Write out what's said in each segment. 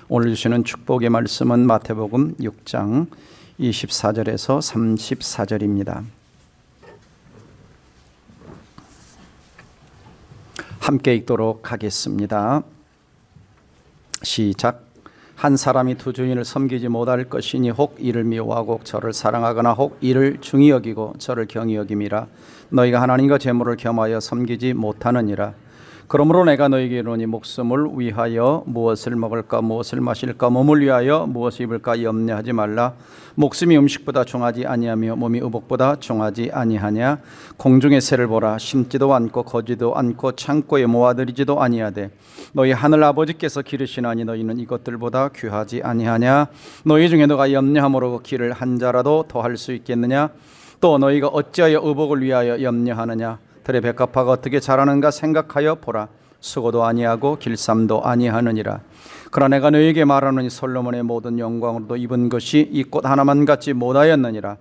오늘 주시는 축복의 말씀은 마태복음 6장 24절에서 34절입니다. 함께 읽도록 하겠습니다. 시작. 한 사람이 두 주인을 섬기지 못할 것이니 혹 이를 미워하고 저를 사랑하거나 혹 이를 중히 여기고 저를 경히 여김이라. 너희가 하나님과 재물을 겸하여 섬기지 못하느니라. 그러므로 내가 너희에게 이르노니 목숨을 위하여 무엇을 먹을까 무엇을 마실까 몸을 위하여 무엇을 입을까 염려하지 말라. 목숨이 음식보다 중하지 아니하며 몸이 의복보다 중하지 아니하냐. 공중의 새를 보라. 심지도 않고 거지도 않고 창고에 모아들이지도 아니하되 너희 하늘 아버지께서 기르시나니 너희는 이것들보다 귀하지 아니하냐. 너희 중에 너가 염려함으로 길을 한 자라도 더할 수 있겠느냐. 또 너희가 어찌하여 의복을 위하여 염려하느냐. 들의 백합화가 어떻게 자라는가 생각하여 보라. 수고도 아니하고 길쌈도 아니하느니라. 그러나 내가 너희에게 말하노니 솔로몬의 모든 영광으로도 입은 것이 이 꽃 하나만 같지 못하였느니라.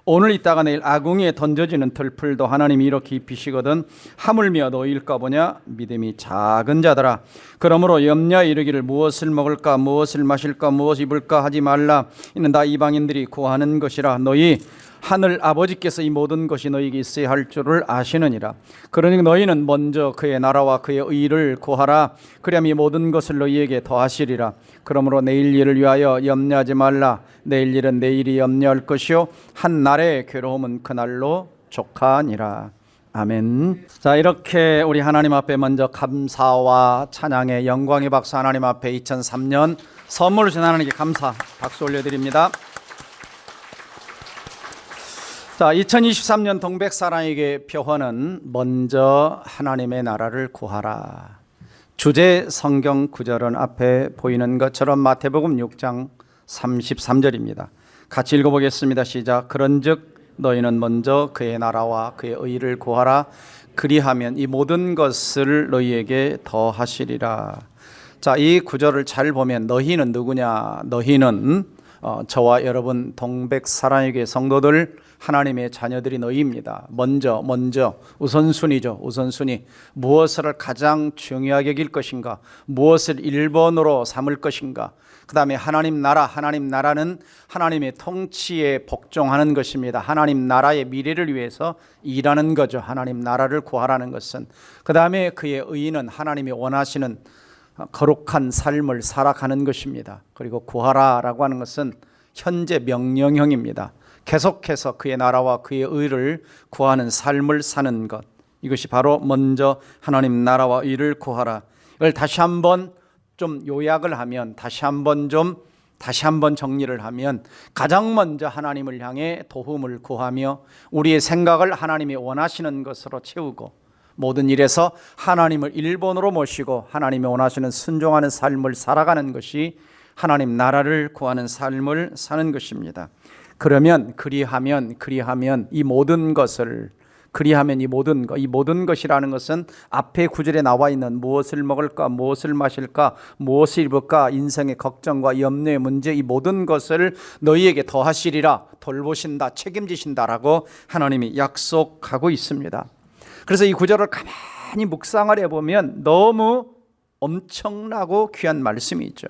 오늘 있다가 내일 아궁이에 던져지는 들풀도 하나님이 이렇게 입히시거든 하물며 너희일까 보냐. 믿음이 작은 자들아. 그러므로 염려하여 이르기를 무엇을 먹을까 무엇을 마실까 무엇을 입을까 하지 말라. 이는 다 이방인들이 구하는 것이라. 너희 하늘 아버지께서 이 모든 것이 너희에게 있어야 할 줄을 아시느니라. 그러니 너희는 먼저 그의 나라와 그의 의를 구하라. 그리하면 이 모든 것을 너희에게 더하시리라. 그러므로 내일 일을 위하여 염려하지 말라. 내일 일은 내일이 염려할 것이요 한 날의 괴로움은 그날로 족하니라. 아멘. 자, 이렇게 우리 하나님 앞에 먼저 감사와 찬양의 영광의 박수 하나님 앞에 2003년 선물을 주신 하나님께 감사 박수 올려드립니다. 자, 2023년 동백사랑에게 표현은 먼저 하나님의 나라를 구하라. 주제 성경 구절은 앞에 보이는 것처럼 마태복음 6장 33절입니다. 같이 읽어보겠습니다. 시작. 그런즉 너희는 먼저 그의 나라와 그의 의를 구하라. 그리하면 이 모든 것을 너희에게 더하시리라. 자, 이 구절을 잘 보면 너희는 누구냐? 너희는 저와 여러분 동백사랑에게 성도들 하나님의 자녀들이 너희입니다. 먼저 우선순위죠. 우선순위. 무엇을 가장 중요하게 여길 것인가? 무엇을 1번으로 삼을 것인가? 그 다음에 하나님 나라. 하나님 나라는 하나님의 통치에 복종하는 것입니다. 하나님 나라의 미래를 위해서 일하는 거죠. 하나님 나라를 구하라는 것은. 그 다음에 그의 의는 하나님이 원하시는 거룩한 삶을 살아가는 것입니다. 그리고 구하라라고 하는 것은 현재 명령형입니다. 계속해서 그의 나라와 그의 의를 구하는 삶을 사는 것. 이것이 바로 먼저 하나님 나라와 의를 구하라. 이걸 다시 한번 좀 요약을 하면 다시 한번 정리를 하면 가장 먼저 하나님을 향해 도움을 구하며 우리의 생각을 하나님이 원하시는 것으로 채우고 모든 일에서 하나님을 1번으로 모시고 하나님이 원하시는 순종하는 삶을 살아가는 것이 하나님 나라를 구하는 삶을 사는 것입니다. 그러면 그리하면 이 모든 것을 이 모든 것이라는 것은 앞에 구절에 나와 있는 무엇을 먹을까 무엇을 마실까 무엇을 입을까 인생의 걱정과 염려의 문제 이 모든 것을 너희에게 더하시리라. 돌보신다 책임지신다라고 하나님이 약속하고 있습니다. 그래서 이 구절을 가만히 묵상을 해보면 너무 엄청나고 귀한 말씀이죠.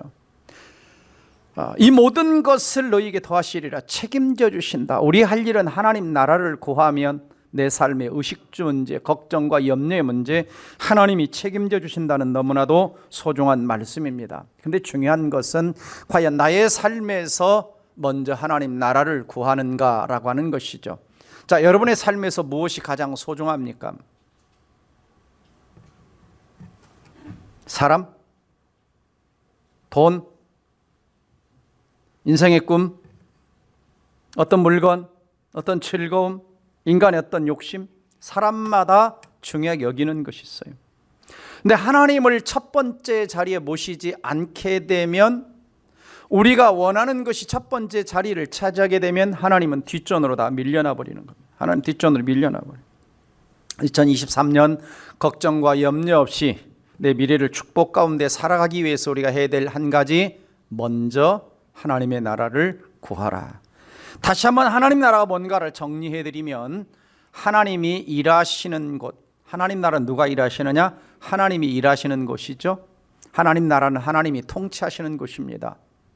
이 모든 것을 너희에게 더하시리라. 책임져 주신다. 우리 할 일은 하나님 나라를 구하면 내 삶의 의식주 문제, 걱정과 염려의 문제 하나님이 책임져 주신다는 너무나도 소중한 말씀입니다. 그런데 중요한 것은 과연 나의 삶에서 먼저 하나님 나라를 구하는가라고 하는 것이죠. 자, 여러분의 삶에서 무엇이 가장 소중합니까? 사람? 돈? 인생의 꿈? 어떤 물건? 어떤 즐거움? 인간의 어떤 욕심? 사람마다 중요하게 여기는 것이 있어요. 근데 하나님을 첫 번째 자리에 모시지 않게 되면 우리가 원하는 것이 첫 번째 자리를 차지하게 되면 하나님은 뒷전으로 다 밀려나 버리는 겁니다. 하나님 뒷전으로 밀려나 버려요. 2023년 걱정과 염려 없이 내 미래를 축복 가운데 살아가기 위해서 우리가 해야 될 한 가지, 먼저 하나님의 나라를 구하라. 다시 한번 하나님 나라가 뭔가를 정리해드리면 하나님이 일하시는 곳, 하나님 나라는 누가 일하시느냐? 하나님이 일하시는 곳이죠. 하나님 나라는 하나님이 통치하시는 곳입니다.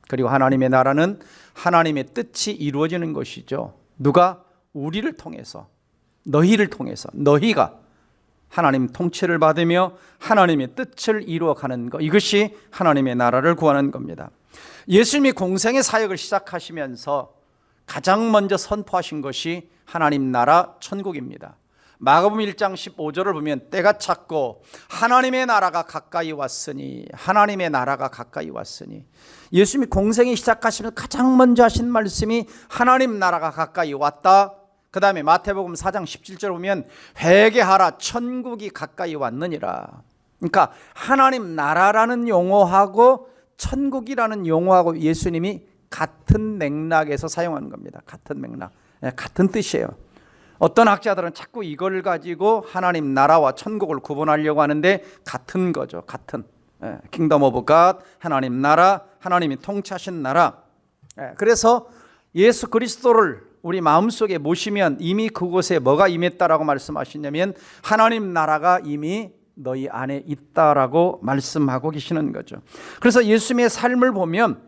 그리고 하나님의 나라는 하나님의 뜻이 이루어지는 것이죠. 누가? 우리를 통해서, 너희를 통해서, 너희가 하나님 통치를 받으며 하나님의 뜻을 이루어가는 것, 이것이 하나님의 나라를 구하는 겁니다. 예수님이 공생의 사역을 시작하시면서 가장 먼저 선포하신 것이 하나님 나라 천국입니다. 마가복음 1장 15절을 보면 때가 찼고 하나님의 나라가 가까이 왔으니, 하나님의 나라가 가까이 왔으니, 예수님이 공생이 시작하시면서 가장 먼저 하신 말씀이 하나님 나라가 가까이 왔다. 그 다음에 마태복음 4장 17절 보면 회개하라 천국이 가까이 왔느니라. 그러니까 하나님 나라라는 용어하고 천국이라는 용어하고 예수님이 같은 맥락에서 사용하는 겁니다. 같은 맥락, 같은 뜻이에요. 어떤 학자들은 자꾸 이걸 가지고 하나님 나라와 천국을 구분하려고 하는데 같은 거죠. 같은 킹덤 오브 갓, 하나님 나라, 하나님이 통치하신 나라. 그래서 예수 그리스도를 우리 마음속에 모시면 이미 그곳에 뭐가 임했다라고 말씀하시냐면 하나님 나라가 이미 너희 안에 있다라고 말씀하고 계시는 거죠. 그래서 예수님의 삶을 보면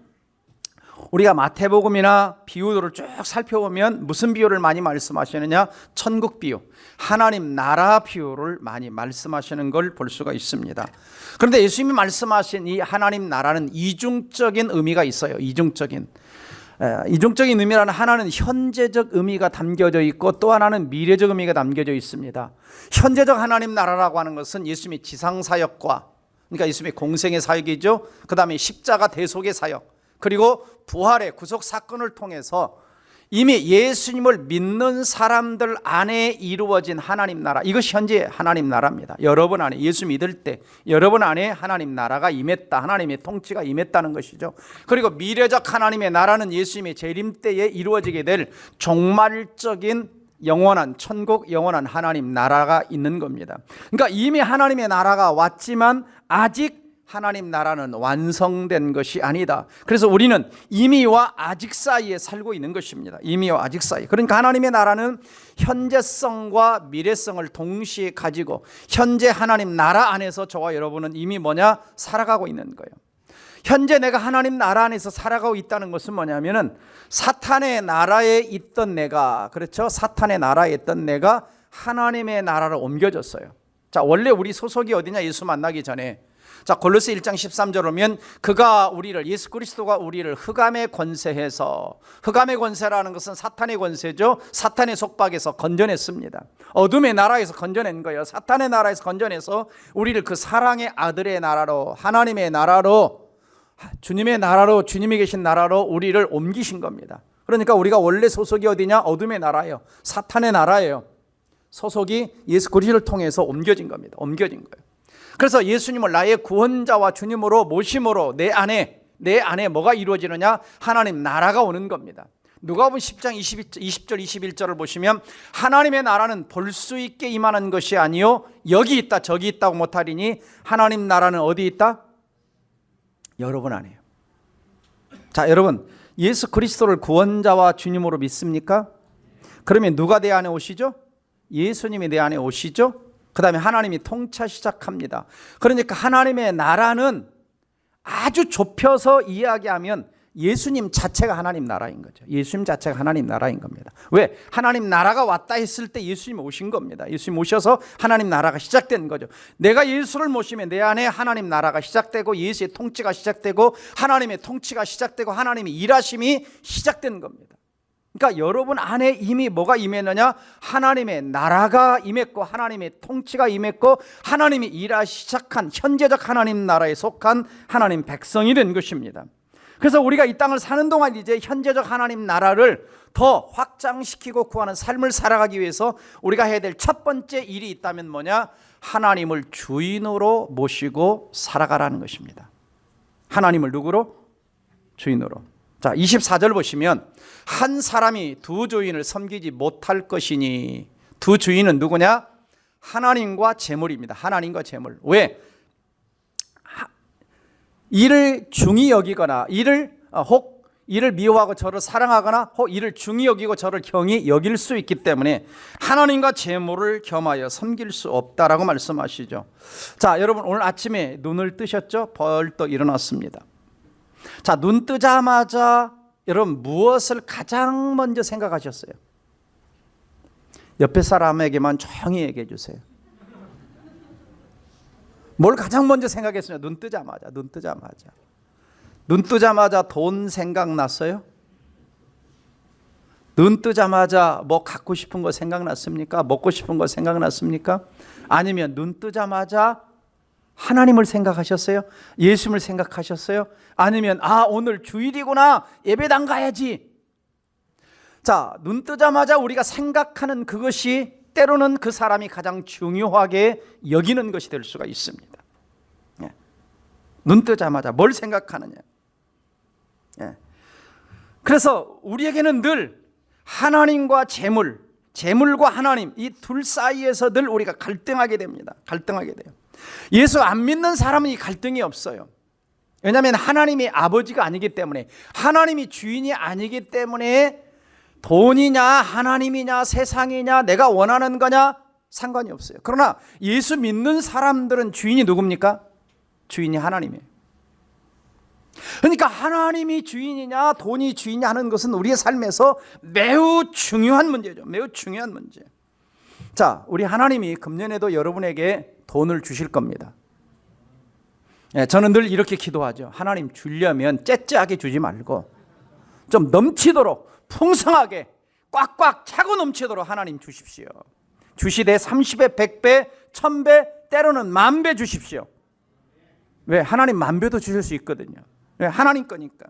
우리가 마태복음이나 비유들을 쭉 살펴보면 무슨 비유를 많이 말씀하시느냐? 천국 비유, 하나님 나라 비유를 많이 말씀하시는 걸 볼 수가 있습니다. 그런데 예수님이 말씀하신 이 하나님 나라는 이중적인 의미가 있어요. 이중적인 의미라는 하나는 현재적 의미가 담겨져 있고 또 하나는 미래적 의미가 담겨져 있습니다. 현재적 하나님 나라라고 하는 것은 예수님의 지상사역과, 그러니까 예수님의 공생의 사역이죠. 그 다음에 십자가 대속의 사역, 그리고 부활의 구속 사건을 통해서 이미 예수님을 믿는 사람들 안에 이루어진 하나님 나라, 이것이 현재 하나님 나라입니다. 여러분 안에, 예수 믿을 때 여러분 안에 하나님 나라가 임했다, 하나님의 통치가 임했다는 것이죠. 그리고 미래적 하나님의 나라는 예수님의 재림 때에 이루어지게 될 종말적인 영원한 천국, 영원한 하나님 나라가 있는 겁니다. 그러니까 이미 하나님의 나라가 왔지만 아직 하나님 나라는 완성된 것이 아니다. 그래서 우리는 이미와 아직 사이에 살고 있는 것입니다. 이미와 아직 사이. 그러니까 하나님의 나라는 현재성과 미래성을 동시에 가지고 현재 하나님 나라 안에서 저와 여러분은 이미 뭐냐? 살아가고 있는 거예요. 현재 내가 하나님 나라 안에서 살아가고 있다는 것은 뭐냐면은 사탄의 나라에 있던 내가, 그렇죠? 사탄의 나라에 있던 내가 하나님의 나라로 옮겨졌어요. 자, 원래 우리 소속이 어디냐? 예수 만나기 전에. 자, 골로새 1장 13절 오면 그가 우리를, 예수 그리스도가 우리를 흑암의 권세에서, 흑암의 권세라는 것은 사탄의 권세죠. 사탄의 속박에서 건져냈습니다. 어둠의 나라에서 건져낸 거예요. 사탄의 나라에서 건져내서 우리를 그 사랑의 아들의 나라로, 하나님의 나라로, 주님의 나라로, 주님이 계신 나라로 우리를 옮기신 겁니다. 그러니까 우리가 원래 소속이 어디냐? 어둠의 나라예요. 사탄의 나라예요. 소속이 예수 그리스도를 통해서 옮겨진 겁니다. 옮겨진 거예요. 그래서 예수님을 나의 구원자와 주님으로 모심으로 내 안에 뭐가 이루어지느냐? 하나님 나라가 오는 겁니다. 누가복음 10장 20절 21절을 보시면 하나님의 나라는 볼 수 있게 임하는 것이 아니요 여기 있다 저기 있다고 못하리니 하나님 나라는 어디 있다? 여러분 안에요. 자, 여러분, 예수 그리스도를 구원자와 주님으로 믿습니까? 그러면 누가 내 안에 오시죠? 예수님이 내 안에 오시죠? 그 다음에 하나님이 통치 시작합니다. 그러니까 하나님의 나라는 아주 좁혀서 이야기하면 예수님 자체가 하나님 나라인 거죠. 예수님 자체가 하나님 나라인 겁니다. 왜? 하나님 나라가 왔다 했을 때 예수님이 오신 겁니다. 예수님 오셔서 하나님 나라가 시작된 거죠. 내가 예수를 모시면 내 안에 하나님 나라가 시작되고 예수의 통치가 시작되고 하나님의 통치가 시작되고 하나님의 일하심이 시작된 겁니다. 그러니까 여러분 안에 이미 뭐가 임했느냐? 하나님의 나라가 임했고 하나님의 통치가 임했고 하나님이 일하기 시작한 현재적 하나님 나라에 속한 하나님 백성이 된 것입니다. 그래서 우리가 이 땅을 사는 동안 이제 현재적 하나님 나라를 더 확장시키고 구하는 삶을 살아가기 위해서 우리가 해야 될 첫 번째 일이 있다면 뭐냐? 하나님을 주인으로 모시고 살아가라는 것입니다. 하나님을 누구로? 주인으로. 자, 24절 보시면 한 사람이 두 주인을 섬기지 못할 것이니, 두 주인은 누구냐? 하나님과 재물입니다. 하나님과 재물. 왜? 이를 중히 여기거나 이를 혹 이를 미워하고 저를 사랑하거나 혹 이를 중히 여기고 저를 경히 여길 수 있기 때문에 하나님과 재물을 겸하여 섬길 수 없다라고 말씀하시죠. 자, 여러분 오늘 아침에 눈을 뜨셨죠? 벌떡 일어났습니다. 자, 눈 뜨자마자 여러분 무엇을 가장 먼저 생각하셨어요? 옆에 사람에게만 조용히 얘기해 주세요. 뭘 가장 먼저 생각했습니까? 눈 뜨자마자 돈 생각났어요? 눈 뜨자마자 뭐 갖고 싶은 거 생각났습니까? 먹고 싶은 거 생각났습니까? 아니면 눈 뜨자마자 하나님을 생각하셨어요? 예수님을 생각하셨어요? 아니면 오늘 주일이구나, 예배당 가야지. 자, 눈 뜨자마자 우리가 생각하는 그것이 때로는 그 사람이 가장 중요하게 여기는 것이 될 수가 있습니다. 눈 뜨자마자 뭘 생각하느냐. 그래서 우리에게는 늘 하나님과 재물과 하나님, 이 둘 사이에서 늘 우리가 갈등하게 됩니다. 갈등하게 돼요. 예수 안 믿는 사람은 이 갈등이 없어요. 왜냐하면 하나님이 아버지가 아니기 때문에, 하나님이 주인이 아니기 때문에 돈이냐 하나님이냐 세상이냐 내가 원하는 거냐 상관이 없어요. 그러나 예수 믿는 사람들은 주인이 누굽니까? 주인이 하나님이에요. 그러니까 하나님이 주인이냐 돈이 주인이냐 하는 것은 우리의 삶에서 매우 중요한 문제죠. 매우 중요한 문제. 자, 우리 하나님이 금년에도 여러분에게 돈을 주실 겁니다. 저는 늘 이렇게 기도하죠. 하나님 주려면 째째하게 주지 말고 좀 넘치도록 풍성하게 꽉꽉 차고 넘치도록 하나님 주십시오. 주시되 30배, 100배, 1000배, 때로는 10,000배 주십시오. 왜? 하나님 10,000배도 주실 수 있거든요. 왜? 하나님 거니까.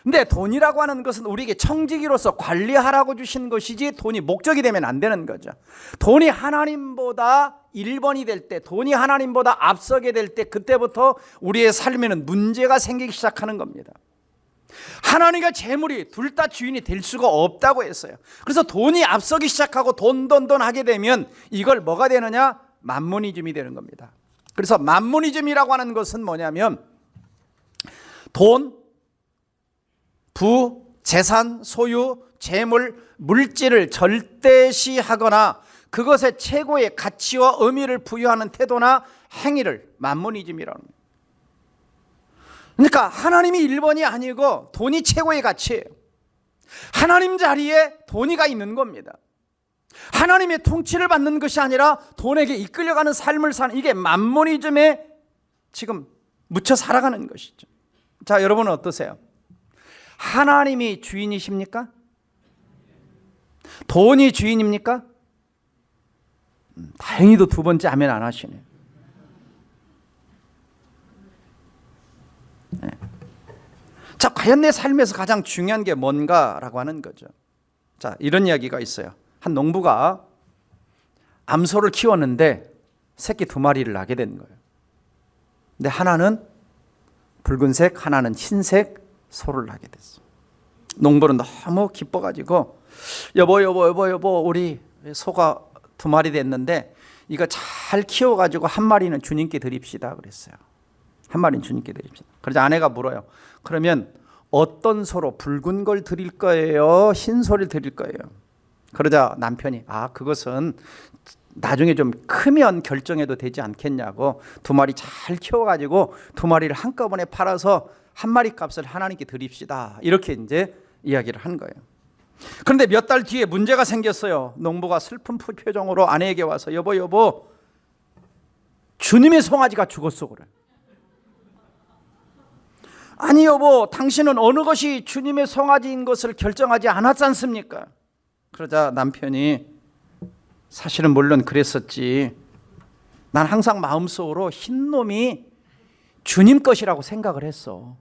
근데 돈이라고 하는 것은 우리에게 청지기로서 관리하라고 주신 것이지 돈이 목적이 되면 안 되는 거죠. 돈이 하나님보다 1번이 될 때, 돈이 하나님보다 앞서게 될 때, 그때부터 우리의 삶에는 문제가 생기기 시작하는 겁니다. 하나님과 재물이 둘 다 주인이 될 수가 없다고 했어요. 그래서 돈이 앞서기 시작하고 돈 하게 되면 이걸 뭐가 되느냐? 만모니즘이 되는 겁니다. 그래서 만모니즘이라고 하는 것은 뭐냐면 돈, 부, 재산, 소유, 재물, 물질을 절대시하거나 그것의 최고의 가치와 의미를 부여하는 태도나 행위를 만모니즘이라고 합니다. 그러니까 하나님이 1번이 아니고 돈이 최고의 가치예요. 하나님 자리에 돈이가 있는 겁니다. 하나님의 통치를 받는 것이 아니라 돈에게 이끌려가는 삶을 사는, 이게 만모니즘에 지금 묻혀 살아가는 것이죠. 자, 여러분은 어떠세요? 하나님이 주인이십니까? 돈이 주인입니까? 다행히도 두 번째 아멘 안 하시네요. 자, 과연 내 삶에서 가장 중요한 게 뭔가라고 하는 거죠. 자, 이런 이야기가 있어요. 한 농부가 암소를 키웠는데 새끼 2마리를 낳게 된 거예요. 근데 하나는 붉은색, 하나는 흰색 소를 낳게 됐어요. 농부는 너무 기뻐가지고 여보 우리 소가 2마리 됐는데 이거 잘 키워가지고 한 마리는 주님께 드립시다 그랬어요. 한 마리는 주님께 드립시다. 그러자 아내가 물어요. 그러면 어떤 소로, 붉은 걸 드릴 거예요? 흰 소를 드릴 거예요? 그러자 남편이 그것은 나중에 좀 크면 결정해도 되지 않겠냐고 2마리 잘 키워가지고 2마리를 한꺼번에 팔아서 한 마리 값을 하나님께 드립시다. 이렇게 이제 이야기를 한 거예요. 그런데 몇 달 뒤에 문제가 생겼어요. 농부가 슬픈 표정으로 아내에게 와서 여보 주님의 송아지가 죽었어 그래. 아니 여보, 당신은 어느 것이 주님의 송아지인 것을 결정하지 않았지 않습니까? 그러자 남편이 사실은 물론 그랬었지. 난 항상 마음속으로 흰놈이 주님 것이라고 생각을 했어.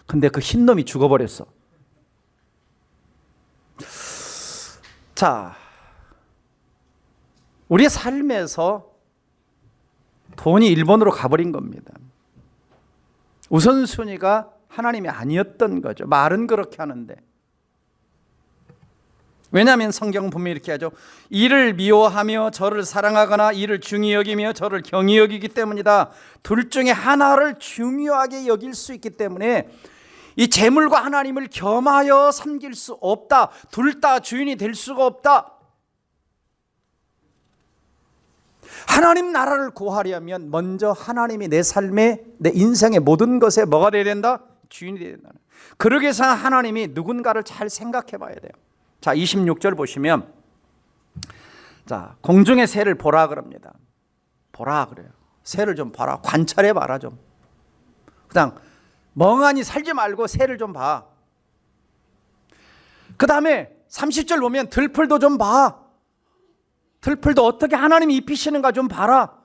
근데 그 흰놈이 죽어버렸어. 자, 우리의 삶에서 돈이 1번으로 가버린 겁니다. 우선순위가 하나님이 아니었던 거죠. 말은 그렇게 하는데. 왜냐하면 성경은 분명히 이렇게 하죠. 이를 미워하며 저를 사랑하거나 이를 중히 여기며 저를 경히 여기기 때문이다. 둘 중에 하나를 중요하게 여길 수 있기 때문에 이 재물과 하나님을 겸하여 섬길 수 없다. 둘 다 주인이 될 수가 없다. 하나님 나라를 구하려면 먼저 하나님이 내 삶에, 내 인생의 모든 것에 뭐가 되어야 된다? 주인이 되어야 된다. 그러기 위해서 하나님이 누군가를 잘 생각해 봐야 돼요. 자, 26절 보시면, 자, 공중의 새를 보라 그럽니다. 보라 그래요. 새를 좀 봐라. 관찰해 봐라 좀. 그냥 멍하니 살지 말고 새를 좀 봐. 그 다음에 30절 보면 들풀도 좀 봐. 들풀도 어떻게 하나님이 입히시는가 좀 봐라.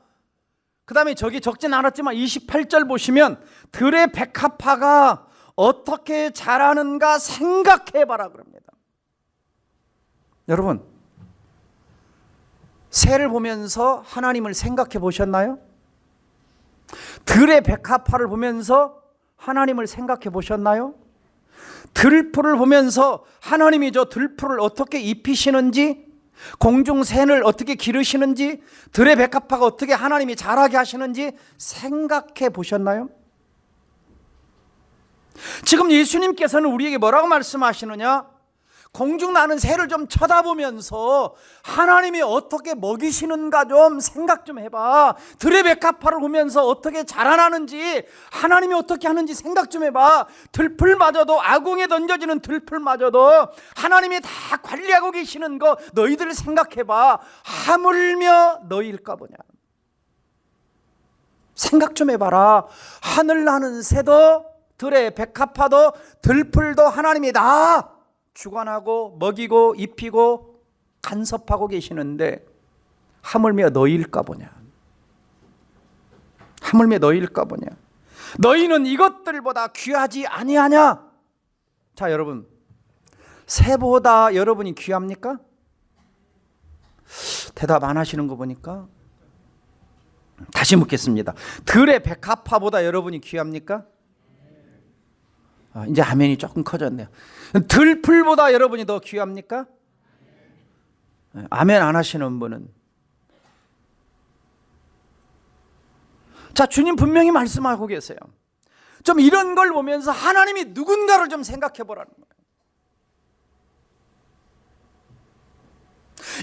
그 다음에 저기 적진 않았지만 28절 보시면 들의 백합화가 어떻게 자라는가 생각해 봐라 그럽니다. 여러분, 새를 보면서 하나님을 생각해 보셨나요? 들의 백합화를 보면서 하나님을 생각해 보셨나요? 들풀을 보면서 하나님이 저 들풀을 어떻게 입히시는지, 공중 새를 어떻게 기르시는지, 들의 백합화가 어떻게 하나님이 자라게 하시는지 생각해 보셨나요? 지금 예수님께서는 우리에게 뭐라고 말씀하시느냐? 공중 나는 새를 좀 쳐다보면서 하나님이 어떻게 먹이시는가 좀 생각 좀 해봐. 들의 백합화를 보면서 어떻게 자라나는지, 하나님이 어떻게 하는지 생각 좀 해봐. 들풀마저도, 아궁에 던져지는 들풀마저도 하나님이 다 관리하고 계시는 거 너희들 생각해봐. 하물며 너희일까 보냐. 생각 좀 해봐라. 하늘 나는 새도, 들의 백합화도, 들풀도 하나님이 다 주관하고 먹이고 입히고 간섭하고 계시는데 하물며 너희일까 보냐. 하물며 너희일까 보냐. 너희는 이것들보다 귀하지 아니하냐. 자, 여러분, 새보다 여러분이 귀합니까? 대답 안 하시는 거 보니까 다시 묻겠습니다. 들의 백합화보다 여러분이 귀합니까? 이제 아멘이 조금 커졌네요. 들풀보다 여러분이 더 귀합니까? 아멘 안 하시는 분은, 자, 주님 분명히 말씀하고 계세요. 좀 이런 걸 보면서 하나님이 누군가를 좀 생각해 보라는 거예요.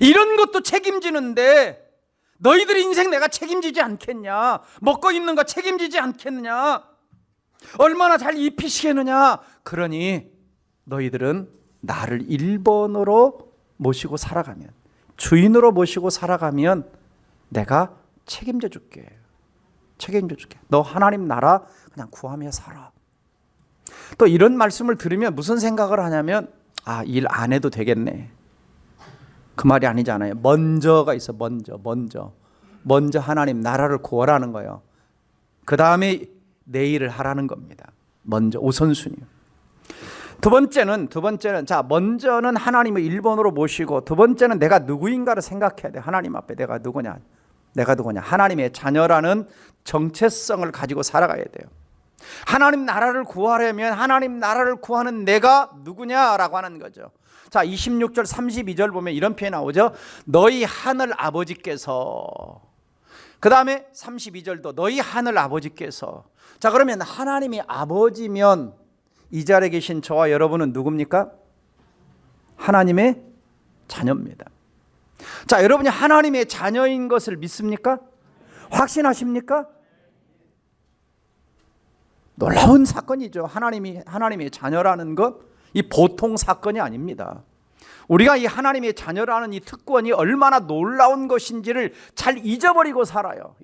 이런 것도 책임지는데 너희들 인생 내가 책임지지 않겠냐? 먹고 입는 거 책임지지 않겠느냐? 얼마나 잘 입히시겠느냐? 그러니 너희들은 나를 1번으로 모시고 살아가면, 주인으로 모시고 살아가면 내가 책임져 줄게. 책임져 줄게. 너 하나님 나라 그냥 구하며 살아. 또 이런 말씀을 들으면 무슨 생각을 하냐면, 아, 일 안 해도 되겠네. 그 말이 아니잖아요. 먼저가 있어. 먼저 하나님 나라를 구하라는 거예요. 그 다음에 내 일을 하라는 겁니다. 먼저 우선순위. 두 번째는 자, 먼저는 하나님을 1번으로 모시고, 두 번째는 내가 누구인가를 생각해야 돼. 하나님 앞에 내가 누구냐. 하나님의 자녀라는 정체성을 가지고 살아가야 돼요. 하나님 나라를 구하려면 하나님 나라를 구하는 내가 누구냐라고 하는 거죠. 자, 26절 32절 보면 이런 표현이 나오죠. 너희 하늘 아버지께서, 그 다음에 32절도 너희 하늘 아버지께서. 자, 그러면 하나님이 아버지면 이 자리에 계신 저와 여러분은 누굽니까? 하나님의 자녀입니다. 자, 여러분이 하나님의 자녀인 것을 믿습니까? 확신하십니까? 놀라운 사건이죠. 하나님의 자녀라는 것, 이 보통 사건이 아닙니다. 우리가 이 하나님의 자녀라는 이 특권이 얼마나 놀라운 것인지를 잘 잊어버리고 살아요.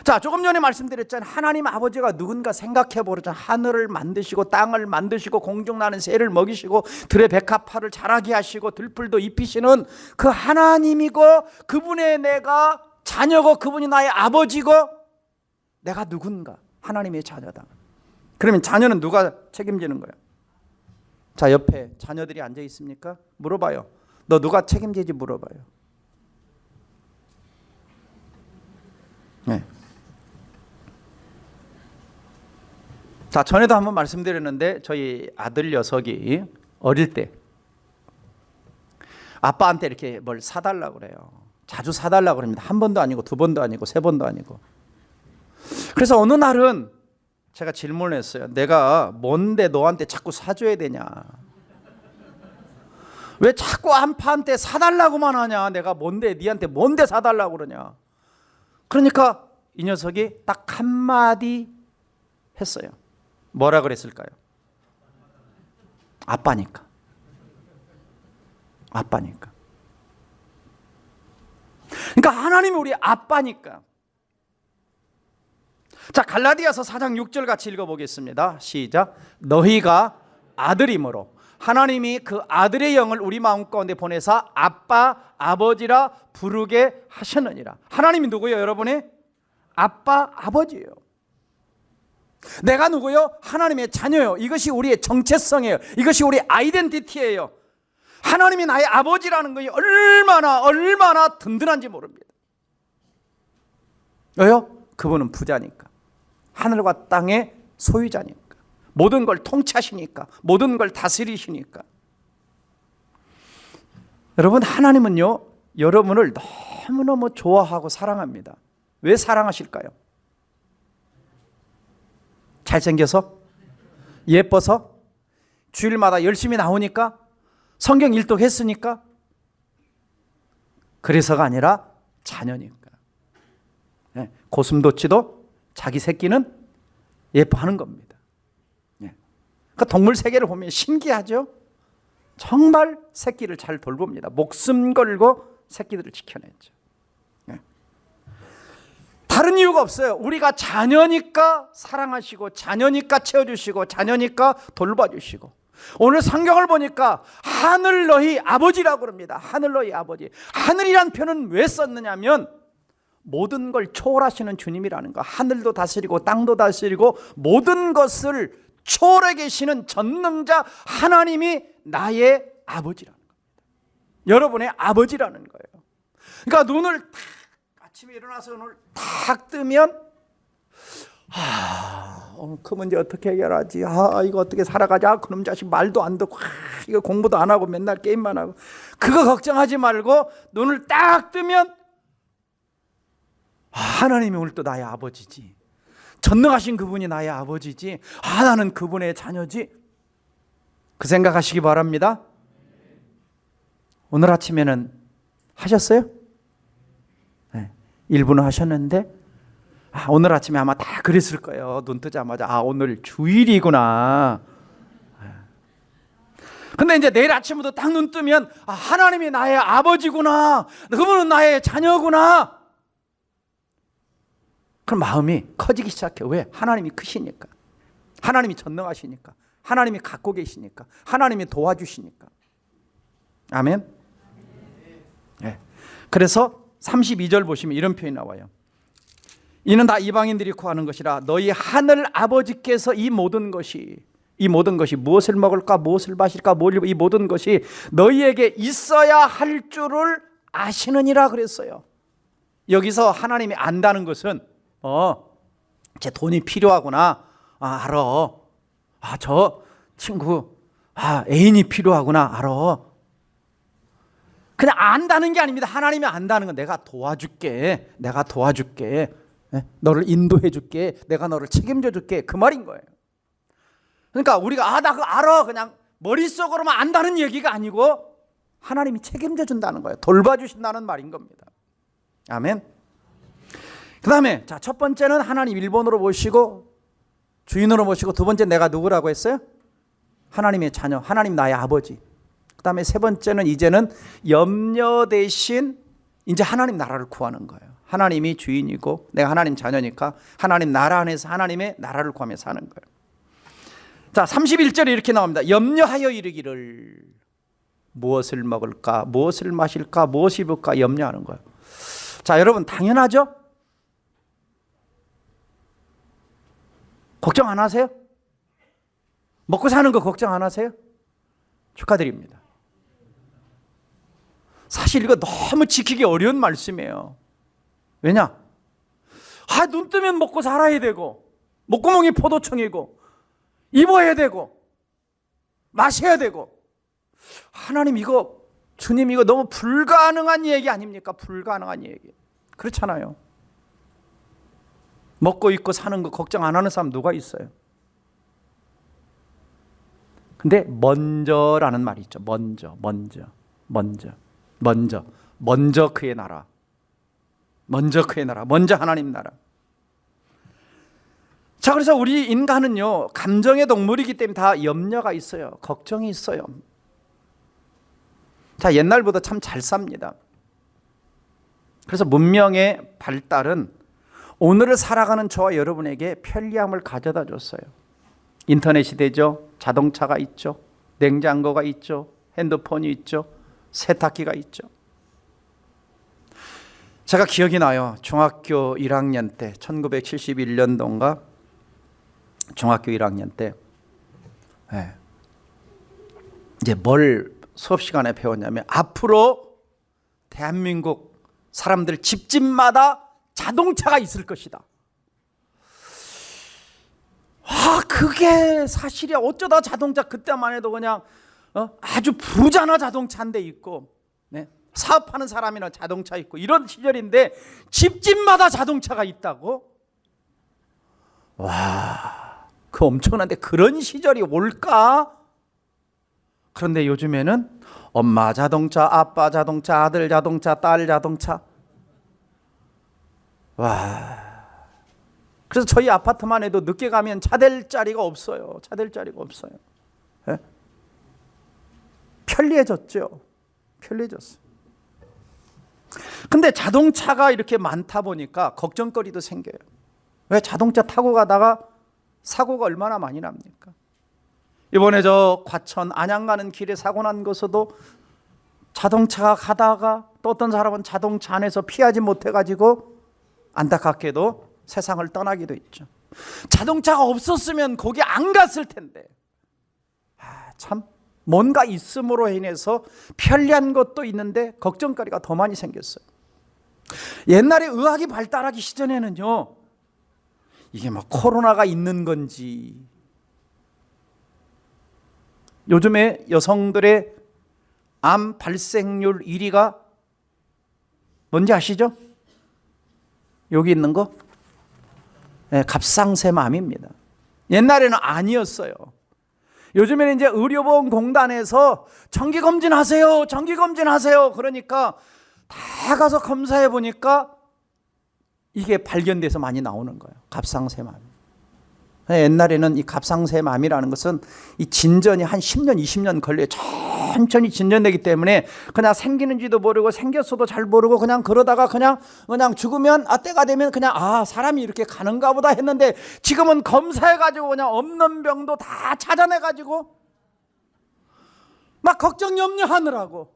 자, 조금 전에 말씀드렸잖아요. 하나님 아버지가 누군가 생각해 보자. 하늘을 만드시고 땅을 만드시고 공중 나는 새를 먹이시고 들의 백합화를 자라게 하시고 들풀도 입히시는 그 하나님이고, 그분의 내가 자녀고, 그분이 나의 아버지고, 내가 누군가 하나님의 자녀다. 그러면 자녀는 누가 책임지는 거예요? 자, 옆에 자녀들이 앉아 있습니까? 물어봐요. 너 누가 책임지지 물어봐요. 네. 자, 전에도 한번 말씀드렸는데 저희 아들 녀석이 어릴 때 아빠한테 이렇게 뭘 사달라고 그래요. 자주 사달라고 그럽니다. 한 번도 아니고 두 번도 아니고 세 번도 아니고. 그래서 어느 날은 제가 질문했어요. 내가 뭔데 너한테 자꾸 사줘야 되냐? 왜 자꾸 안파한테 사달라고만 하냐? 내가 뭔데 니한테 뭔데 사달라고 그러냐? 그러니까 이 녀석이 딱 한마디 했어요. 뭐라 그랬을까요? 아빠니까. 아빠니까. 그러니까 하나님이 우리 아빠니까. 자, 갈라디아서 4장 6절 같이 읽어보겠습니다. 시작. 너희가 아들이므로 하나님이 그 아들의 영을 우리 마음 가운데 보내사 아빠, 아버지라 부르게 하셨느니라. 하나님이 누구예요, 여러분이? 아빠, 아버지예요. 내가 누구요? 하나님의 자녀요. 이것이 우리의 정체성이에요. 이것이 우리 아이덴티티예요. 하나님이 나의 아버지라는 것이 얼마나 든든한지 모릅니다. 왜요? 그분은 부자니까. 하늘과 땅의 소유자니까. 모든 걸 통치하시니까. 모든 걸 다스리시니까. 여러분, 하나님은요, 여러분을 너무너무 좋아하고 사랑합니다. 왜 사랑하실까요? 잘생겨서? 예뻐서? 주일마다 열심히 나오니까? 성경 일독했으니까? 그래서가 아니라 자녀니까. 고슴도치도 자기 새끼는 예뻐하는 겁니다. 그러니까 동물 세계를 보면 신기하죠? 정말 새끼를 잘 돌봅니다. 목숨 걸고 새끼들을 지켜냈죠. 다른 이유가 없어요. 우리가 자녀니까 사랑하시고, 자녀니까 채워주시고, 자녀니까 돌봐주시고. 오늘 성경을 보니까 하늘 너희 아버지라고 그럽니다. 하늘 너희 아버지. 하늘이란 표현은 왜 썼느냐면 모든 걸 초월하시는 주님이라는 거. 하늘도 다스리고 땅도 다스리고 모든 것을 초월해 계시는 전능자 하나님이 나의 아버지라는 겁니다. 여러분의 아버지라는 거예요. 그러니까 눈을 딱 아침에 일어나서 눈을 딱 뜨면 그 문제 어떻게 해결하지? 이거 어떻게 살아가자? 그놈 자식 말도 안 듣고 이거 공부도 안 하고 맨날 게임만 하고. 그거 걱정하지 말고 눈을 딱 뜨면 하나님이 오늘 또 나의 아버지지. 전능하신 그분이 나의 아버지지. 나는 그분의 자녀지. 그 생각하시기 바랍니다. 오늘 아침에는 하셨어요? 네, 일부는 하셨는데 오늘 아침에 아마 다 그랬을 거예요. 눈 뜨자마자 오늘 주일이구나. 근데 이제 내일 아침부터 딱 눈 뜨면 하나님이 나의 아버지구나. 그분은 나의 자녀구나. 그럼 마음이 커지기 시작해요. 왜? 하나님이 크시니까. 하나님이 전능하시니까. 하나님이 갖고 계시니까. 하나님이 도와주시니까. 아멘. 네. 그래서 32절 보시면 이런 표현이 나와요. 이는 다 이방인들이 구하는 것이라 너희 하늘 아버지께서 이 모든 것이 무엇을 먹을까, 무엇을 마실까, 이 모든 것이 너희에게 있어야 할 줄을 아시느니라 그랬어요. 여기서 하나님이 안다는 것은 제 돈이 필요하구나. 알아. 저 친구 애인이 필요하구나. 알아. 그냥 안다는 게 아닙니다. 하나님이 안다는 건 내가 도와줄게. 너를 인도해 줄게. 내가 너를 책임져 줄게. 그 말인 거예요. 그러니까 우리가 나 그거 알아. 그냥 머릿속으로만 안다는 얘기가 아니고 하나님이 책임져 준다는 거예요. 돌봐주신다는 말인 겁니다. 아멘. 그 다음에 첫 번째는 하나님 1번으로 모시고 주인으로 모시고, 두 번째 내가 누구라고 했어요? 하나님의 자녀, 하나님 나의 아버지. 그 다음에 세 번째는 이제는 염려 대신 이제 하나님 나라를 구하는 거예요. 하나님이 주인이고 내가 하나님 자녀니까 하나님 나라 안에서 하나님의 나라를 구하며 사는 거예요. 자, 31절에 이렇게 나옵니다. 염려하여 이르기를 무엇을 먹을까, 무엇을 마실까, 무엇을 입을까 염려하는 거예요. 자, 여러분 당연하죠? 걱정 안 하세요? 먹고 사는 거 걱정 안 하세요? 축하드립니다. 사실 이거 너무 지키기 어려운 말씀이에요. 왜냐? 눈 뜨면 먹고 살아야 되고, 목구멍이 포도청이고, 입어야 되고, 마셔야 되고. 하나님 주님 이거 너무 불가능한 얘기 아닙니까? 불가능한 얘기. 그렇잖아요. 먹고 입고 사는 거 걱정 안 하는 사람 누가 있어요? 근데 먼저라는 말이 있죠. 먼저 그의 나라. 먼저 그의 나라. 먼저 하나님 나라. 자, 그래서 우리 인간은요, 감정의 동물이기 때문에 다 염려가 있어요. 걱정이 있어요. 자, 옛날보다 참 잘 삽니다. 그래서 문명의 발달은 오늘을 살아가는 저와 여러분에게 편리함을 가져다 줬어요. 인터넷 시대죠. 자동차가 있죠. 냉장고가 있죠. 핸드폰이 있죠. 세탁기가 있죠. 제가 기억이 나요. 중학교 1학년 때 1971년도인가 중학교 1학년 때 이제 뭘 수업 시간에 배웠냐면 앞으로 대한민국 사람들 집집마다 자동차가 있을 것이다. 와, 그게 사실이야. 어쩌다 자동차 그때만 해도 그냥 아주 부자나 자동차 한 대 있고, 네? 사업하는 사람이나 자동차 있고 이런 시절인데 집집마다 자동차가 있다고? 와, 그 엄청난데 그런 시절이 올까? 그런데 요즘에는 엄마 자동차, 아빠 자동차, 아들 자동차, 딸 자동차. 와. 그래서 저희 아파트만 해도 늦게 가면 차 댈 자리가 없어요. 차 댈 자리가 없어요. 네? 편리해졌죠. 편리해졌어요. 근데 자동차가 이렇게 많다 보니까 걱정거리도 생겨요. 왜? 자동차 타고 가다가 사고가 얼마나 많이 납니까? 이번에 저 과천 안양 가는 길에 사고 난 것에도 자동차가 가다가 또 어떤 사람은 자동차 안에서 피하지 못해가지고 안타깝게도 세상을 떠나기도 했죠. 자동차가 없었으면 거기 안 갔을 텐데. 참 뭔가 있음으로 인해서 편리한 것도 있는데 걱정거리가 더 많이 생겼어요. 옛날에 의학이 발달하기 시전에는요, 이게 뭐 코로나가 있는 건지, 요즘에 여성들의 암 발생률 1위가 뭔지 아시죠? 여기 있는 거? 네, 갑상샘암입니다. 옛날에는 아니었어요. 요즘에는 이제 의료보험공단에서 정기검진하세요, 정기검진하세요. 그러니까 다 가서 검사해 보니까 이게 발견돼서 많이 나오는 거예요. 갑상샘암. 옛날에는 이 갑상샘암이라는 것은 이 진전이 한 10년, 20년 걸려요. 천천히 진전되기 때문에 그냥 생기는지도 모르고 생겼어도 잘 모르고 그냥 그러다가 그냥 죽으면 때가 되면 그냥 사람이 이렇게 가는가 보다 했는데 지금은 검사해가지고 그냥 없는 병도 다 찾아내가지고 막 걱정 염려하느라고.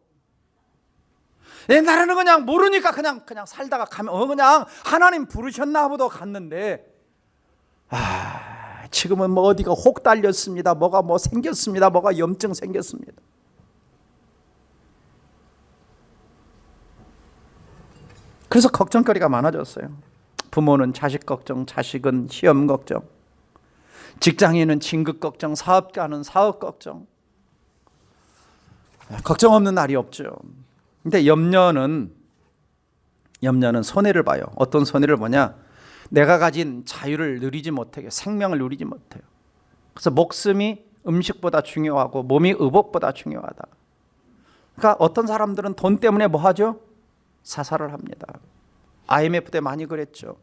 옛날에는 그냥 모르니까 그냥 살다가 가면 그냥 하나님 부르셨나 보다 갔는데 지금은 뭐 어디가 혹 달렸습니다. 뭐가 뭐 생겼습니다. 뭐가 염증 생겼습니다. 그래서 걱정거리가 많아졌어요. 부모는 자식 걱정, 자식은 시험 걱정, 직장인은 진급 걱정, 사업가는 사업 걱정. 걱정 없는 날이 없죠. 근데 염려는 손해를 봐요. 어떤 손해를 보냐? 내가 가진 자유를 누리지 못해요. 생명을 누리지 못해요. 그래서 목숨이 음식보다 중요하고 몸이 의복보다 중요하다. 그러니까 어떤 사람들은 돈 때문에 뭐 하죠? 사살을 합니다. IMF 때 많이 그랬죠.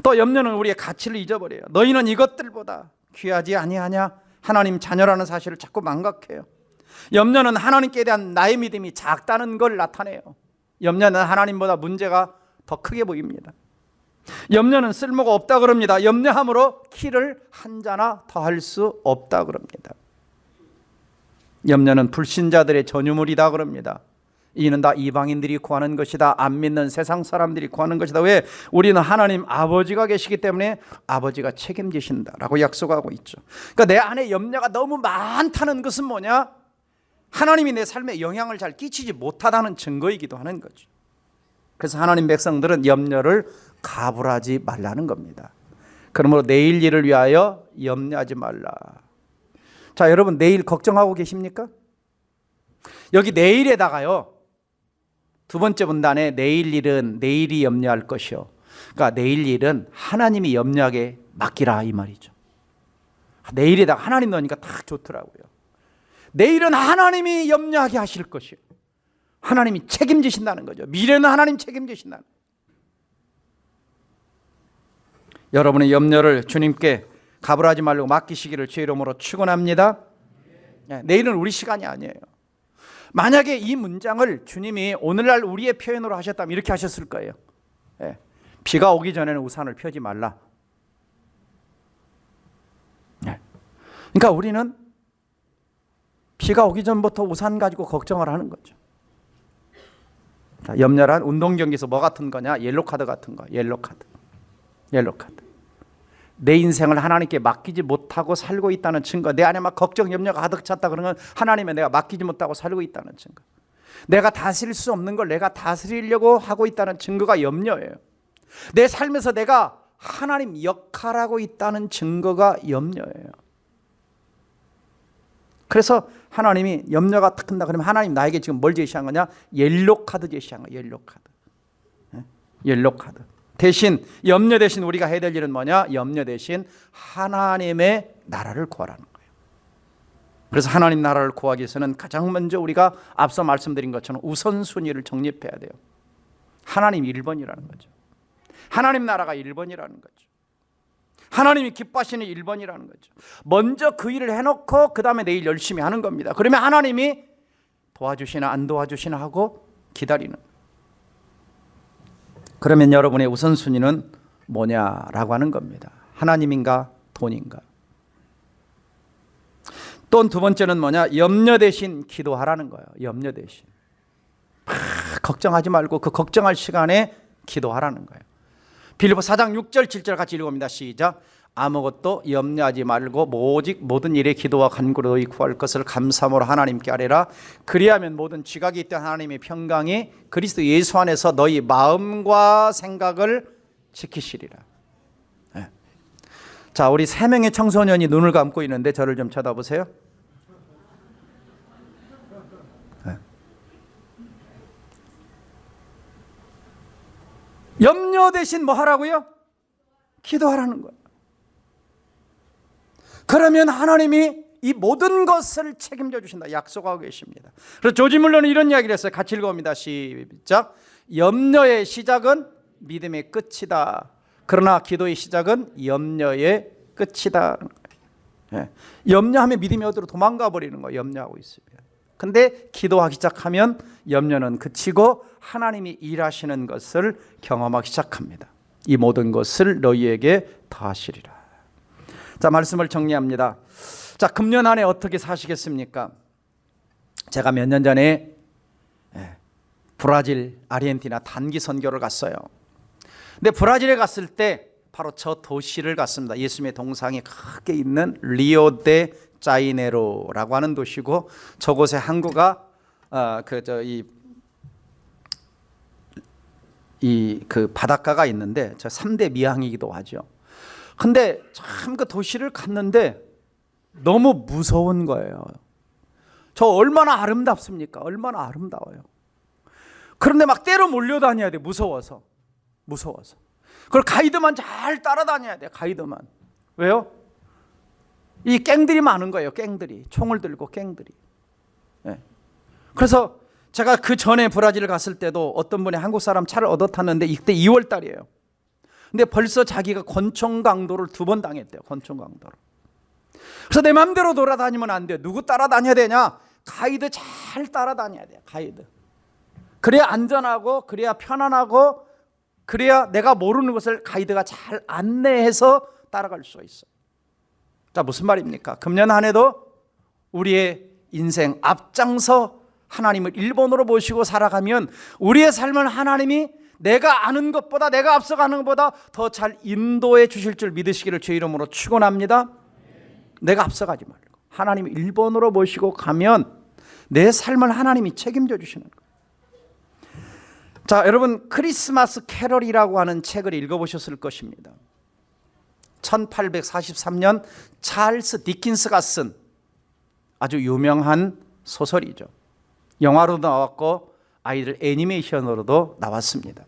또 염려는 우리의 가치를 잊어버려요. 너희는 이것들보다 귀하지 아니하냐? 하나님 자녀라는 사실을 자꾸 망각해요. 염려는 하나님께 대한 나의 믿음이 작다는 걸 나타내요. 염려는 하나님보다 문제가 더 크게 보입니다. 염려는 쓸모가 없다 그럽니다. 염려함으로 키를 한 자나 더 할 수 없다 그럽니다. 염려는 불신자들의 전유물이다 그럽니다. 이는 다 이방인들이 구하는 것이다. 안 믿는 세상 사람들이 구하는 것이다. 왜? 우리는 하나님 아버지가 계시기 때문에 아버지가 책임지신다라고 약속하고 있죠. 그러니까 내 안에 염려가 너무 많다는 것은 뭐냐? 하나님이 내 삶에 영향을 잘 끼치지 못하다는 증거이기도 하는 거죠. 그래서 하나님 백성들은 염려를 가불하지 말라는 겁니다. 그러므로 내일 일을 위하여 염려하지 말라. 자, 여러분 내일 걱정하고 계십니까? 여기 내일에다가요, 두 번째 문단에 내일 일은 내일이 염려할 것이요 그러니까 내일 일은 하나님이 염려하게 맡기라 이 말이죠. 내일에다가 하나님 넣으니까 딱 좋더라고요. 내일은 하나님이 염려하게 하실 것이요. 하나님이 책임지신다는 거죠. 미래는 하나님 책임지신다는 거예요. 여러분의 염려를 주님께 가불하지 말고 맡기시기를 주의 이름으로 축원합니다. 내일은 우리 시간이 아니에요. 만약에 이 문장을 주님이 오늘날 우리의 표현으로 하셨다면 이렇게 하셨을 거예요. 비가 오기 전에는 우산을 펴지 말라. 그러니까 우리는 비가 오기 전부터 우산 가지고 걱정을 하는 거죠. 염려란 운동 경기에서 뭐 같은 거냐? 옐로 카드 같은 거. 옐로 카드. 내 인생을 하나님께 맡기지 못하고 살고 있다는 증거. 내 안에 막 걱정, 염려가 가득 찼다 그러면 하나님에 내가 맡기지 못하고 살고 있다는 증거. 내가 다스릴 수 없는 걸 내가 다스리려고 하고 있다는 증거가 염려예요. 내 삶에서 내가 하나님 역할하고 있다는 증거가 염려예요. 그래서 하나님이 염려가 탁 큰다 그러면 하나님 나에게 지금 뭘 제시한 거냐? 옐로 카드 제시한 거야. 옐로 카드. 옐로 카드. 대신 염려 대신 우리가 해야 될 일은 뭐냐? 염려 대신 하나님의 나라를 구하라는 거예요. 그래서 하나님 나라를 구하기 위해서는 가장 먼저 우리가 앞서 말씀드린 것처럼 우선순위를 정립해야 돼요. 하나님 1번이라는 거죠. 하나님 나라가 1번이라는 거죠. 하나님이 기뻐하시는 1번이라는 거죠. 먼저 그 일을 해놓고 그 다음에 내일 열심히 하는 겁니다. 그러면 하나님이 도와주시나 안 도와주시나 하고 기다리는. 그러면 여러분의 우선순위는 뭐냐라고 하는 겁니다. 하나님인가 돈인가. 또 두 번째는 뭐냐? 염려 대신 기도하라는 거예요. 염려 대신. 걱정하지 말고 그 걱정할 시간에 기도하라는 거예요. 빌립보 4장 6절 7절 같이 읽어봅니다. 시작. 아무것도 염려하지 말고 오직 모든 일에 기도와 간구로 너희 구할 것을 감사함으로 하나님께 아뢰라. 그리하면 모든 지각이 있던 하나님의 평강이 그리스도 예수 안에서 너희 마음과 생각을 지키시리라. 네. 자, 우리 3명의 청소년이 눈을 감고 있는데 저를 좀 쳐다보세요. 네. 염려 대신 뭐 하라고요? 기도하라는 거예요. 그러면 하나님이 이 모든 것을 책임져 주신다 약속하고 계십니다. 그래서 조지 물러는 이런 이야기를 했어요. 같이 읽어봅니다. 시작. 염려의 시작은 믿음의 끝이다. 그러나 기도의 시작은 염려의 끝이다. 예. 염려하면 믿음이 어디로 도망가 버리는 거예요. 염려하고 있으면. 근데 기도하기 시작하면 염려는 그치고 하나님이 일하시는 것을 경험하기 시작합니다. 이 모든 것을 너희에게 더하시리라. 자, 말씀을 정리합니다. 자, 금년 한 해 어떻게 사시겠습니까? 제가 몇 년 전에 브라질, 아르헨티나 단기 선교를 갔어요. 근데 브라질에 갔을 때 바로 저 도시를 갔습니다. 예수님의 동상이 크게 있는 리오데 자이네로라고 하는 도시고, 저곳에 항구가 그 바닷가가 있는데 저 3대 미항이기도 하죠. 근데 참 그 도시를 갔는데 너무 무서운 거예요. 저 얼마나 아름답습니까? 얼마나 아름다워요. 그런데 막 때로 몰려다녀야 돼. 무서워서. 그걸 가이드만 잘 따라다녀야 돼. 가이드만. 왜요? 이 갱들이 많은 거예요. 갱들이. 총을 들고 갱들이. 네. 그래서 제가 그 전에 브라질을 갔을 때도 어떤 분이 한국 사람 차를 얻어 탔는데 이때 2월 달이에요. 근데 벌써 자기가 권총 강도를 2번 당했대요. 권총 강도를. 그래서 내 마음대로 돌아다니면 안 돼요. 누구 따라다녀야 되냐? 가이드 잘 따라다녀야 돼요. 가이드. 그래야 안전하고, 그래야 편안하고, 그래야 내가 모르는 것을 가이드가 잘 안내해서 따라갈 수 있어. 자, 무슨 말입니까? 금년 한 해도 우리의 인생 앞장서 하나님을 1번으로 모시고 살아가면 우리의 삶을 하나님이 내가 아는 것보다, 내가 앞서가는 것보다 더 잘 인도해 주실 줄 믿으시기를 주의 이름으로 축원합니다. 내가 앞서가지 말고 하나님을 1번으로 모시고 가면 내 삶을 하나님이 책임져 주시는 거예요. 자, 여러분, 크리스마스 캐럴이라고 하는 책을 읽어보셨을 것입니다. 1843년 찰스 디킨스가 쓴 아주 유명한 소설이죠. 영화로도 나왔고 아이들 애니메이션으로도 나왔습니다.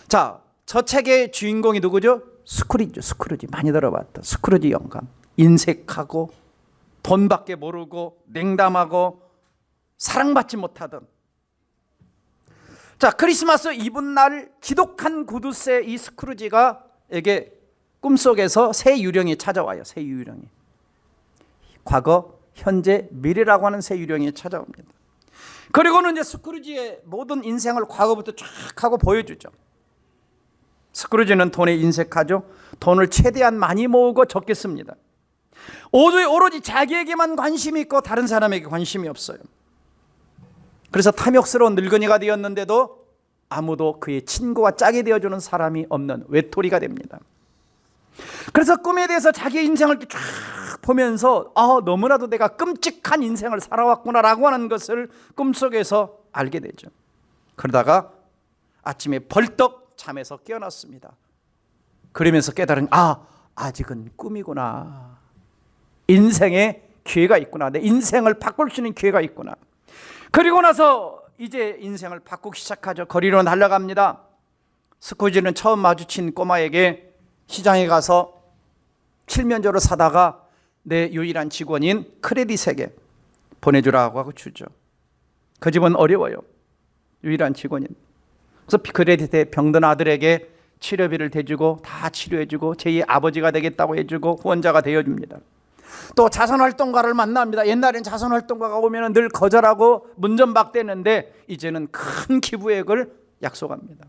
자, 저 책의 주인공이 누구죠? 스크루지죠. 스크루지. 많이 들어봤던 스크루지 영감. 인색하고 돈밖에 모르고 냉담하고 사랑받지 못하던. 자, 크리스마스 이브날 기독한 구두쇠 이 스크루지가에게 꿈속에서 새 유령이 찾아와요. 새 유령이. 과거, 현재, 미래라고 하는 새 유령이 찾아옵니다. 그리고는 이제 스크루지의 모든 인생을 과거부터 쫙 하고 보여주죠. 스크루지는 돈에 인색하죠. 돈을 최대한 많이 모으고 적게 씁니다. 오로지 자기에게만 관심이 있고 다른 사람에게 관심이 없어요. 그래서 탐욕스러운 늙은이가 되었는데도 아무도 그의 친구와 짝이 되어주는 사람이 없는 외톨이가 됩니다. 그래서 꿈에 대해서 자기의 인생을 쫙 보면서 너무나도 내가 끔찍한 인생을 살아왔구나라고 하는 것을 꿈속에서 알게 되죠. 그러다가 아침에 벌떡 잠에서 깨어났습니다. 그러면서 깨달은 아직은 꿈이구나. 인생에 기회가 있구나. 내 인생을 바꿀 수 있는 기회가 있구나. 그리고 나서 이제 인생을 바꾸기 시작하죠. 거리로 날아갑니다. 스크루지는 처음 마주친 꼬마에게 시장에 가서 칠면조를 사다가 내 유일한 직원인 크레딧에게 보내주라고 하고 주죠. 그 집은 어려워요. 유일한 직원인. 그래서 크레딧의 병든 아들에게 치료비를 대주고 다 치료해주고 제2의 아버지가 되겠다고 해주고 후원자가 되어줍니다. 또 자선활동가를 만납니다. 옛날엔 자선활동가가 오면 늘 거절하고 문전박대했는데 이제는 큰 기부액을 약속합니다.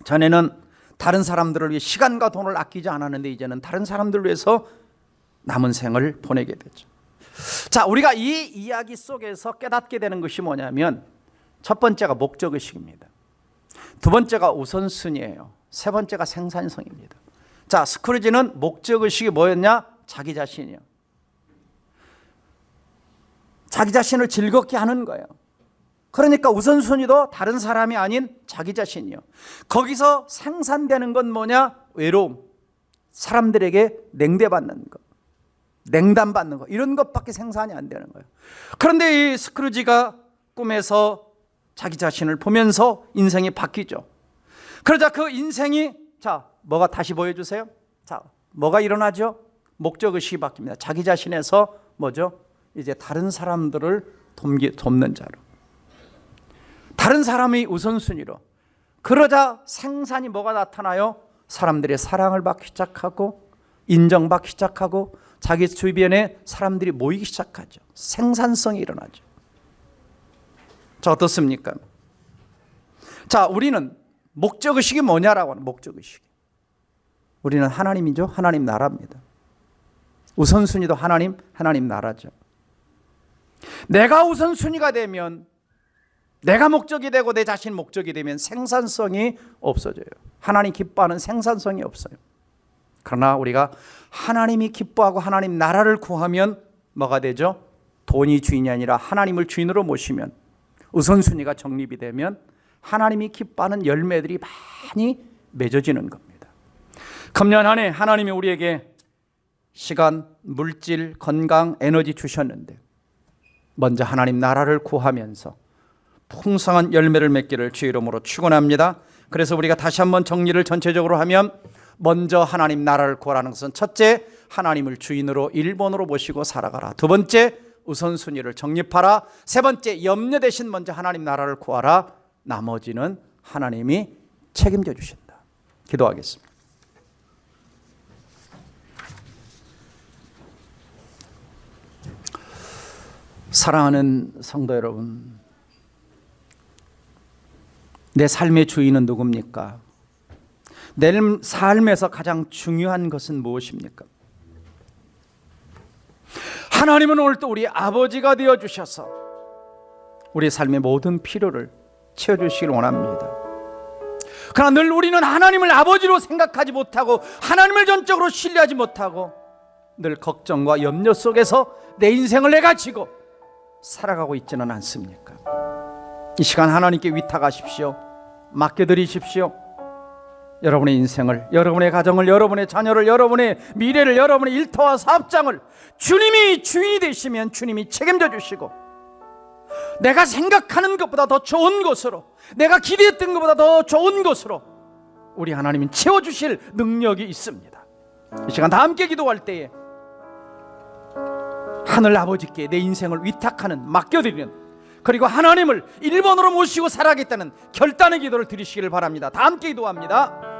전에는 다른 사람들을 위해 시간과 돈을 아끼지 않았는데 이제는 다른 사람들을 위해서 남은 생을 보내게 되죠. 자, 우리가 이 이야기 속에서 깨닫게 되는 것이 뭐냐면 첫 번째가 목적의식입니다. 두 번째가 우선순위예요. 세 번째가 생산성입니다. 자, 스크루지는 목적의식이 뭐였냐? 자기 자신이요. 자기 자신을 즐겁게 하는 거예요. 그러니까 우선순위도 다른 사람이 아닌 자기 자신이요. 거기서 생산되는 건 뭐냐? 외로움. 사람들에게 냉대받는 것, 냉담받는 것, 이런 것밖에 생산이 안 되는 거예요. 그런데 이 스크루지가 꿈에서 자기 자신을 보면서 인생이 바뀌죠. 그러자 그 인생이 뭐가 다시 보여주세요. 뭐가 일어나죠? 목적의식이 바뀝니다. 자기 자신에서 뭐죠? 이제 다른 사람들을 돕는 자로. 다른 사람이 우선순위로. 그러자 생산이 뭐가 나타나요? 사람들의 사랑을 받기 시작하고 인정받기 시작하고 자기 주변에 사람들이 모이기 시작하죠. 생산성이 일어나죠. 자, 어떻습니까? 자, 우리는 목적의식이 뭐냐라고 하는 목적의식. 우리는 하나님이죠. 하나님 나라입니다. 우선순위도 하나님 나라죠. 내가 우선순위가 되면, 내가 목적이 되고 내 자신 목적이 되면 생산성이 없어져요. 하나님 기뻐하는 생산성이 없어요. 그러나 우리가 하나님이 기뻐하고 하나님 나라를 구하면 뭐가 되죠? 돈이 주인이 아니라 하나님을 주인으로 모시면, 우선순위가 정립이 되면 하나님이 기뻐하는 열매들이 많이 맺어지는 겁니다. 금년 한 해 하나님이 우리에게 시간, 물질, 건강, 에너지 주셨는데 먼저 하나님 나라를 구하면서 풍성한 열매를 맺기를 주의 이름으로 축원합니다. 그래서 우리가 다시 한번 정리를 전체적으로 하면 먼저 하나님 나라를 구하라는 것은 첫째, 하나님을 주인으로 일본으로 모시고 살아가라. 두 번째, 우선순위를 정립하라. 세 번째, 염려 대신 먼저 하나님 나라를 구하라. 나머지는 하나님이 책임져 주신다. 기도하겠습니다. 사랑하는 성도 여러분, 내 삶의 주인은 누굽니까? 내 삶에서 가장 중요한 것은 무엇입니까? 하나님은 오늘 또 우리 아버지가 되어주셔서 우리 삶의 모든 필요를 채워주시길 원합니다. 그러나 늘 우리는 하나님을 아버지로 생각하지 못하고 하나님을 전적으로 신뢰하지 못하고 늘 걱정과 염려 속에서 내 인생을 내가 지고 살아가고 있지는 않습니까? 이 시간 하나님께 위탁하십시오. 맡겨드리십시오. 여러분의 인생을, 여러분의 가정을, 여러분의 자녀를, 여러분의 미래를, 여러분의 일터와 사업장을 주님이 주인이 되시면 주님이 책임져 주시고, 내가 생각하는 것보다 더 좋은 곳으로, 내가 기대했던 것보다 더 좋은 곳으로 우리 하나님은 채워주실 능력이 있습니다. 이 시간 다 함께 기도할 때에 하늘 아버지께 내 인생을 위탁하는, 맡겨드리는, 그리고 하나님을 1번으로 모시고 살아가겠다는 결단의 기도를 드리시기를 바랍니다. 다 함께 기도합니다.